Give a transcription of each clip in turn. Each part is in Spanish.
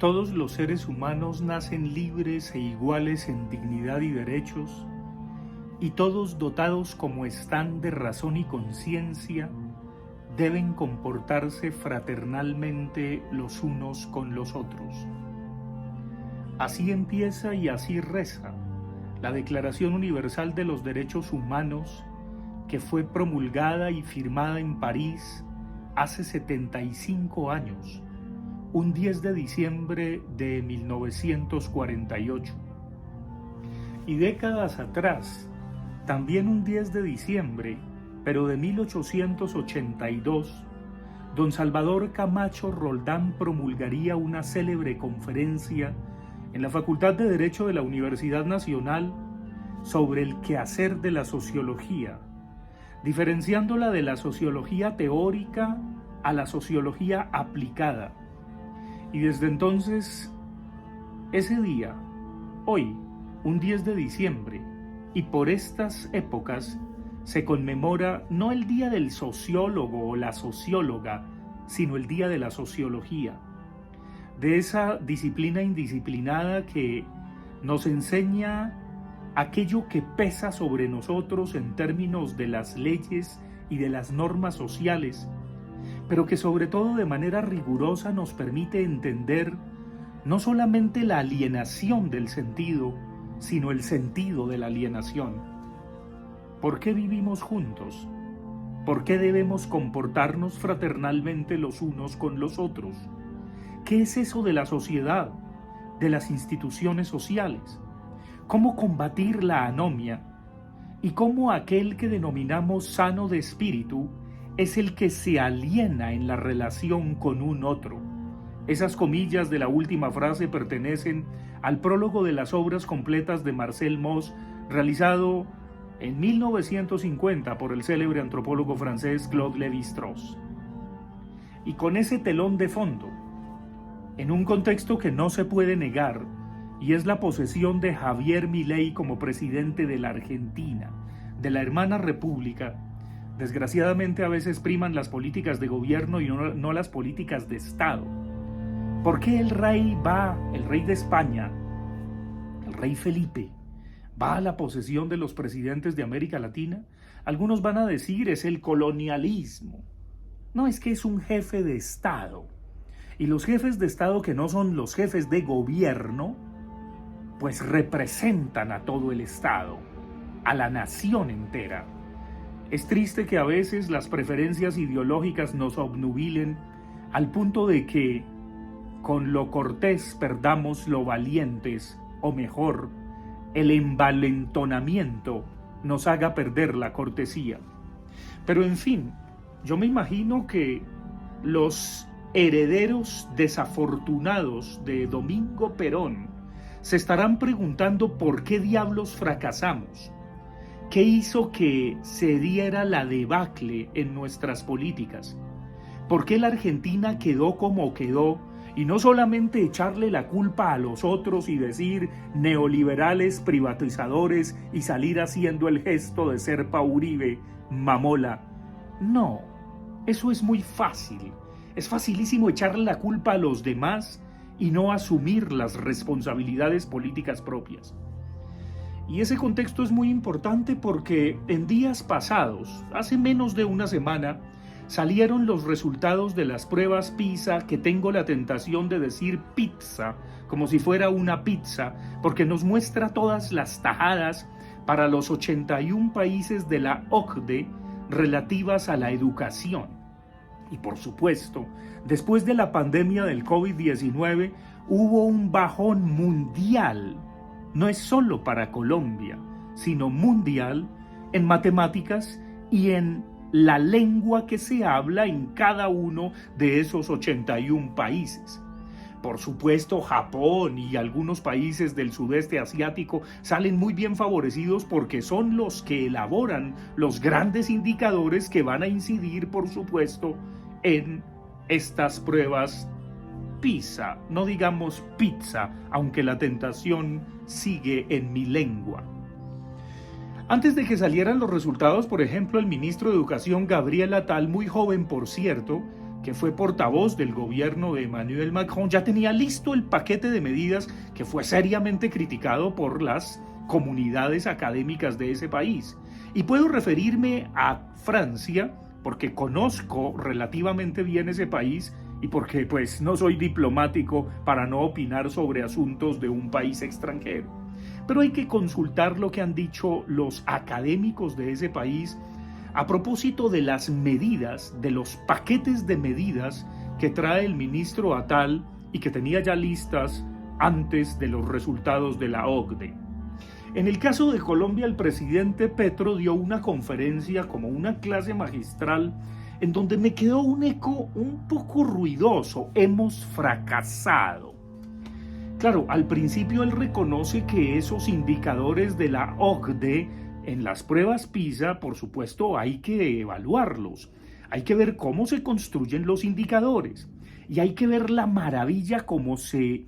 Todos los seres humanos nacen libres e iguales en dignidad y derechos, y todos dotados como están de razón y conciencia, deben comportarse fraternalmente los unos con los otros. Así empieza y así reza la Declaración Universal de los Derechos Humanos, que fue promulgada y firmada en París hace 75 años, un 10 de diciembre de 1948. Y décadas atrás, también un 10 de diciembre, pero de 1882, don Salvador Camacho Roldán promulgaría una célebre conferencia en la Facultad de Derecho de la Universidad Nacional sobre el quehacer de la sociología, diferenciándola de la sociología teórica a la sociología aplicada. Y desde entonces, ese día, hoy, un 10 de diciembre, y por estas épocas, se conmemora no el Día del Sociólogo o la socióloga, sino el Día de la Sociología, de esa disciplina indisciplinada que nos enseña aquello que pesa sobre nosotros en términos de las leyes y de las normas sociales, pero que sobre todo de manera rigurosa nos permite entender no solamente la alienación del sentido, sino el sentido de la alienación. ¿Por qué vivimos juntos? ¿Por qué debemos comportarnos fraternalmente los unos con los otros? ¿Qué es eso de la sociedad, de las instituciones sociales? ¿Cómo combatir la anomia? ¿Y cómo aquel que denominamos sano de espíritu es el que se aliena en la relación con un otro? Esas comillas de la última frase pertenecen al prólogo de las obras completas de Marcel Mauss, realizado en 1950 por el célebre antropólogo francés Claude Lévi-Strauss. Y con ese telón de fondo, en un contexto que no se puede negar, y es la posesión de Javier Milei como presidente de la Argentina, de la hermana república, desgraciadamente a veces priman las políticas de gobierno y no las políticas de Estado. ¿Por qué el rey de España, el rey Felipe, va a la posesión de los presidentes de América Latina? Algunos van a decir es el colonialismo. No, es que es un jefe de Estado. Y los jefes de Estado que no son los jefes de gobierno, pues representan a todo el Estado, a la nación entera. Es triste que a veces las preferencias ideológicas nos obnubilen al punto de que con lo cortés perdamos lo valientes, o mejor, el envalentonamiento nos haga perder la cortesía. Pero en fin, yo me imagino que los herederos desafortunados de Domingo Perón se estarán preguntando por qué diablos fracasamos, qué hizo que se diera la debacle en nuestras políticas, por qué la Argentina quedó como quedó, y no solamente echarle la culpa a los otros y decir neoliberales, privatizadores y salir haciendo el gesto de Serpa Uribe, mamola. No, eso es muy fácil. Es facilísimo echarle la culpa a los demás y no asumir las responsabilidades políticas propias. Y ese contexto es muy importante porque en días pasados, hace menos de una semana, salieron los resultados de las pruebas PISA, que tengo la tentación de decir pizza, como si fuera una pizza, porque nos muestra todas las tajadas para los 81 países de la OCDE relativas a la educación. Y por supuesto, después de la pandemia del COVID-19, hubo un bajón mundial, no es solo para Colombia, sino mundial, en matemáticas y en la lengua que se habla en cada uno de esos 81 países. Por supuesto, Japón y algunos países del sudeste asiático salen muy bien favorecidos porque son los que elaboran los grandes indicadores que van a incidir, por supuesto, en estas pruebas PISA, no digamos pizza, aunque la tentación sigue en mi lengua. Antes de que salieran los resultados, por ejemplo, el ministro de Educación, Gabriel Attal, muy joven por cierto, que fue portavoz del gobierno de Emmanuel Macron, ya tenía listo el paquete de medidas que fue seriamente criticado por las comunidades académicas de ese país. Y puedo referirme a Francia porque conozco relativamente bien ese país y porque pues no soy diplomático para no opinar sobre asuntos de un país extranjero. Pero hay que consultar lo que han dicho los académicos de ese país a propósito de las medidas, de los paquetes de medidas que trae el ministro Attal y que tenía ya listas antes de los resultados de la OCDE. En el caso de Colombia, el presidente Petro dio una conferencia como una clase magistral en donde me quedó un eco un poco ruidoso: hemos fracasado. Claro, al principio él reconoce que esos indicadores de la OCDE en las pruebas PISA, por supuesto, hay que evaluarlos. Hay que ver cómo se construyen los indicadores y hay que ver la maravilla cómo se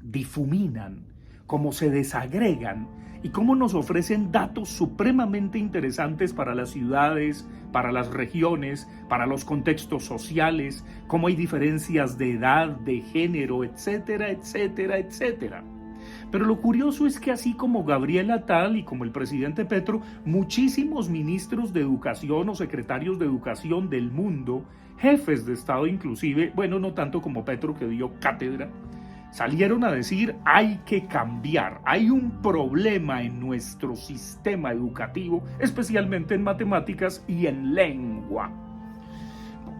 difuminan, cómo se desagregan y cómo nos ofrecen datos supremamente interesantes para las ciudades, para las regiones, para los contextos sociales, cómo hay diferencias de edad, de género, etcétera, etcétera, etcétera. Pero lo curioso es que así como Gabriel Attal y como el presidente Petro, muchísimos ministros de educación o secretarios de educación del mundo, jefes de Estado inclusive, bueno, no tanto como Petro que dio cátedra, salieron a decir: hay que cambiar, hay un problema en nuestro sistema educativo, especialmente en matemáticas y en lengua.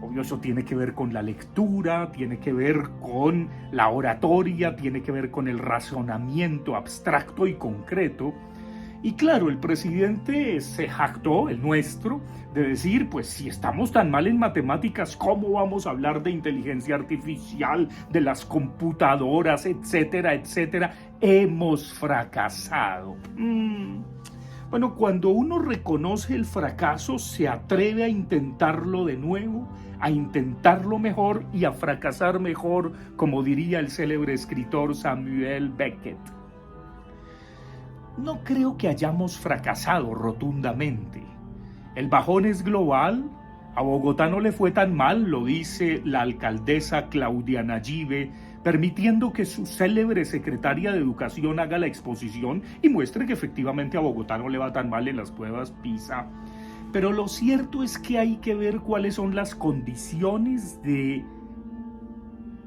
Obvio, eso tiene que ver con la lectura, tiene que ver con la oratoria, tiene que ver con el razonamiento abstracto y concreto. Y claro, el presidente se jactó, el nuestro, de decir: pues si estamos tan mal en matemáticas, ¿cómo vamos a hablar de inteligencia artificial, de las computadoras, etcétera, etcétera? Hemos fracasado. Bueno, cuando uno reconoce el fracaso, se atreve a intentarlo de nuevo, a intentarlo mejor y a fracasar mejor, como diría el célebre escritor Samuel Beckett. No creo que hayamos fracasado rotundamente. El bajón es global. A Bogotá no le fue tan mal, lo dice la alcaldesa Claudia Nayibe, permitiendo que su célebre secretaria de Educación haga la exposición y muestre que efectivamente a Bogotá no le va tan mal en las pruebas PISA. Pero lo cierto es que hay que ver cuáles son las condiciones de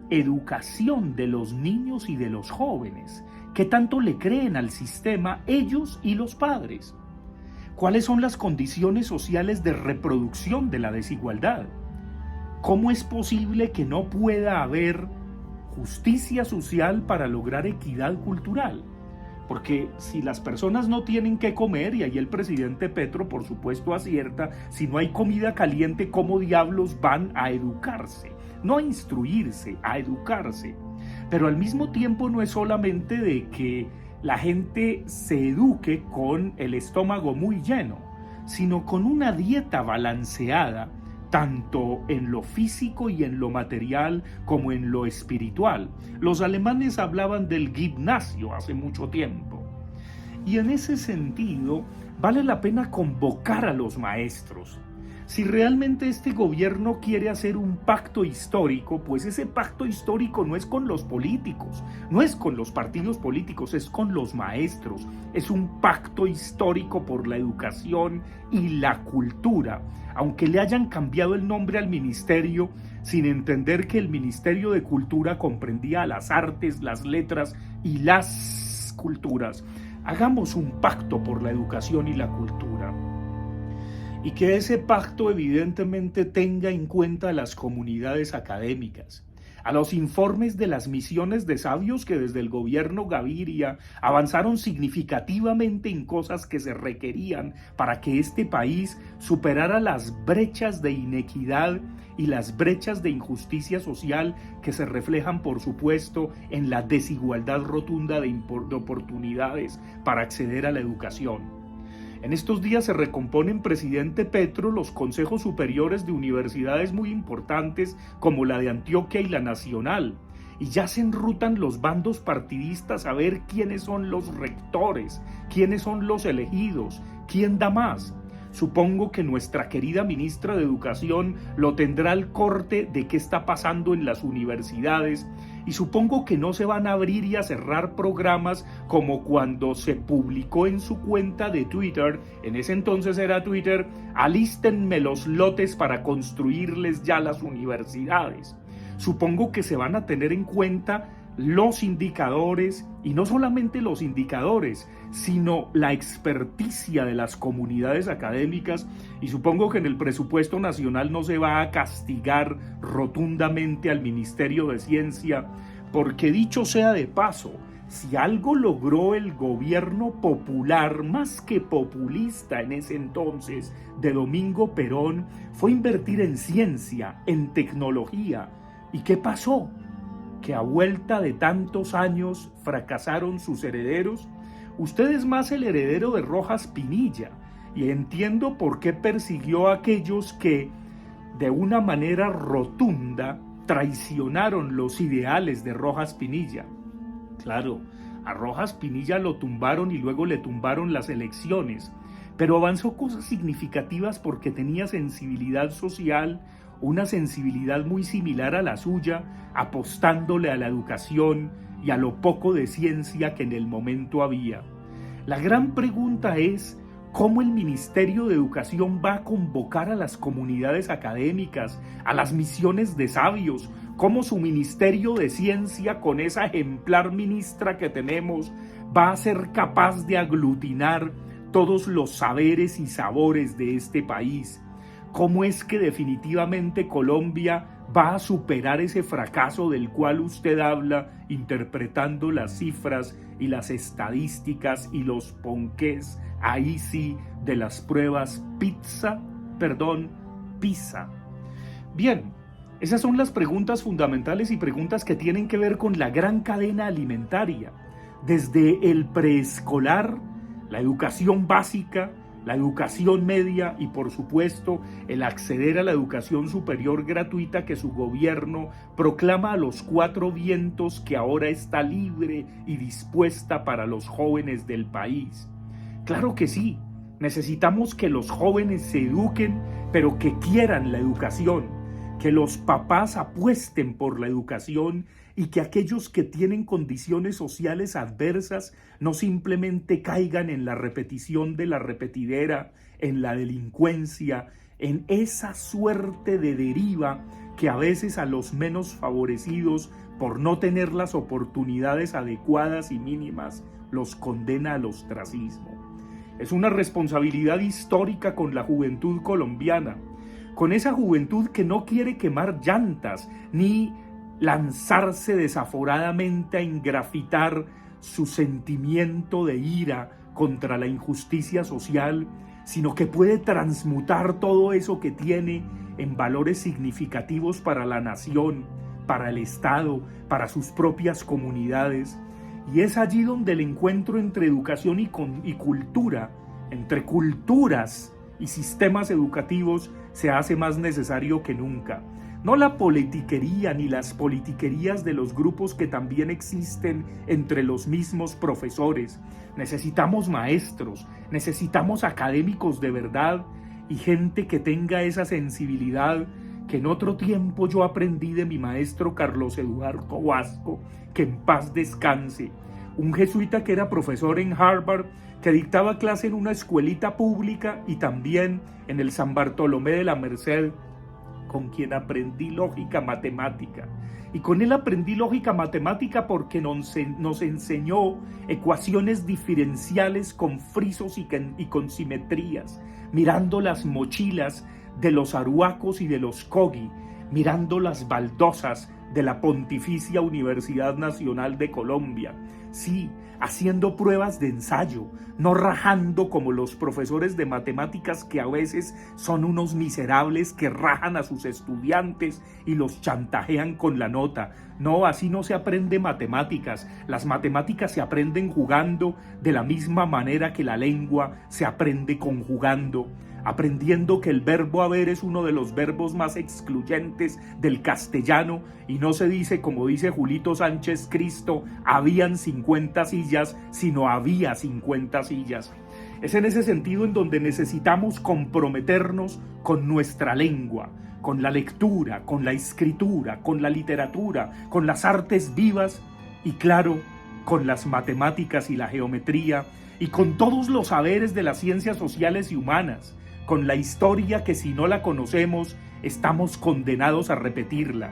educación de los niños y de los jóvenes, qué tanto le creen al sistema ellos y los padres. ¿Cuáles son las condiciones sociales de reproducción de la desigualdad? ¿Cómo es posible que no pueda haber justicia social para lograr equidad cultural? Porque si las personas no tienen que comer, y ahí el presidente Petro por supuesto acierta, si no hay comida caliente, ¿cómo diablos van a educarse? No a instruirse, a educarse. Pero al mismo tiempo no es solamente de que la gente se eduque con el estómago muy lleno, sino con una dieta balanceada, tanto en lo físico y en lo material como en lo espiritual. Los alemanes hablaban del gimnasio hace mucho tiempo. Y en ese sentido, vale la pena convocar a los maestros. Si realmente este gobierno quiere hacer un pacto histórico, pues ese pacto histórico no es con los políticos, no es con los partidos políticos, es con los maestros. Es un pacto histórico por la educación y la cultura, aunque le hayan cambiado el nombre al ministerio, sin entender que el Ministerio de Cultura comprendía las artes, las letras y las culturas. Hagamos un pacto por la educación y la cultura. Y que ese pacto evidentemente tenga en cuenta a las comunidades académicas, a los informes de las misiones de sabios que desde el gobierno Gaviria avanzaron significativamente en cosas que se requerían para que este país superara las brechas de inequidad y las brechas de injusticia social que se reflejan, por supuesto, en la desigualdad rotunda de oportunidades para acceder a la educación. En estos días se recomponen, presidente Petro, los consejos superiores de universidades muy importantes como la de Antioquia y la Nacional, y ya se enrutan los bandos partidistas a ver quiénes son los rectores, quiénes son los elegidos, quién da más. Supongo que nuestra querida ministra de Educación lo tendrá al corte de qué está pasando en las universidades, y supongo que no se van a abrir y a cerrar programas como cuando se publicó en su cuenta de Twitter, en ese entonces era Twitter, alístenme los lotes para construirles ya las universidades. Supongo que se van a tener en cuenta los indicadores, y no solamente los indicadores, sino la experticia de las comunidades académicas, y supongo que en el presupuesto nacional no se va a castigar rotundamente al Ministerio de Ciencia, porque dicho sea de paso, si algo logró el gobierno popular, más que populista en ese entonces, de Domingo Perón, fue invertir en ciencia, en tecnología. ¿Y qué pasó? Que a vuelta de tantos años fracasaron sus herederos. Usted es más el heredero de Rojas Pinilla, y entiendo por qué persiguió a aquellos que, de una manera rotunda, traicionaron los ideales de Rojas Pinilla. Claro, a Rojas Pinilla lo tumbaron y luego le tumbaron las elecciones, pero avanzó cosas significativas porque tenía sensibilidad social, una sensibilidad muy similar a la suya, apostándole a la educación y a lo poco de ciencia que en el momento había. La gran pregunta es, ¿cómo el Ministerio de Educación va a convocar a las comunidades académicas, a las misiones de sabios? ¿Cómo su Ministerio de Ciencia, con esa ejemplar ministra que tenemos, va a ser capaz de aglutinar todos los saberes y sabores de este país? ¿Cómo es que definitivamente Colombia va a superar ese fracaso del cual usted habla, interpretando las cifras y las estadísticas y los ponqués, ahí sí, de las pruebas PISA? Bien, esas son las preguntas fundamentales y preguntas que tienen que ver con la gran cadena alimentaria, desde el preescolar, la educación básica, la educación media y, por supuesto, el acceder a la educación superior gratuita que su gobierno proclama a los cuatro vientos, que ahora está libre y dispuesta para los jóvenes del país. Claro que sí, necesitamos que los jóvenes se eduquen, pero que quieran la educación, que los papás apuesten por la educación y que aquellos que tienen condiciones sociales adversas no simplemente caigan en la repetición de la repetidera, en la delincuencia, en esa suerte de deriva que a veces a los menos favorecidos, por no tener las oportunidades adecuadas y mínimas, los condena al ostracismo. Es una responsabilidad histórica con la juventud colombiana, con esa juventud que no quiere quemar llantas ni lanzarse desaforadamente a engrafitar su sentimiento de ira contra la injusticia social, sino que puede transmutar todo eso que tiene en valores significativos para la nación, para el Estado, para sus propias comunidades. Y es allí donde el encuentro entre educación y cultura, entre culturas y sistemas educativos, se hace más necesario que nunca. No la politiquería ni las politiquerías de los grupos que también existen entre los mismos profesores. Necesitamos maestros, necesitamos académicos de verdad y gente que tenga esa sensibilidad que en otro tiempo yo aprendí de mi maestro Carlos Eduardo Wasco, que en paz descanse, un jesuita que era profesor en Harvard, que dictaba clase en una escuelita pública y también en el San Bartolomé de la Merced, con quien aprendí lógica matemática. Y con él aprendí lógica matemática porque nos enseñó ecuaciones diferenciales con frisos y con simetrías, mirando las mochilas de los aruacos y de los cogi, mirando las baldosas de la Pontificia Universidad Nacional de Colombia. Sí, haciendo pruebas de ensayo, no rajando como los profesores de matemáticas que a veces son unos miserables que rajan a sus estudiantes y los chantajean con la nota. No, así no se aprende matemáticas. Las matemáticas se aprenden jugando de la misma manera que la lengua se aprende conjugando, aprendiendo que el verbo haber es uno de los verbos más excluyentes del castellano y no se dice, como dice Julito Sánchez Cristo, habían 50 sillas, sino había 50 sillas. Es en ese sentido en donde necesitamos comprometernos con nuestra lengua, con la lectura, con la escritura, con la literatura, con las artes vivas y, claro, con las matemáticas y la geometría y con todos los saberes de las ciencias sociales y humanas, con la historia que si no la conocemos estamos condenados a repetirla.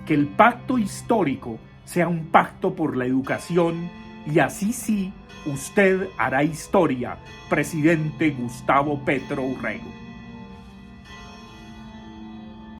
Que el pacto histórico sea un pacto por la educación y así sí, usted hará historia, presidente Gustavo Petro Urrego.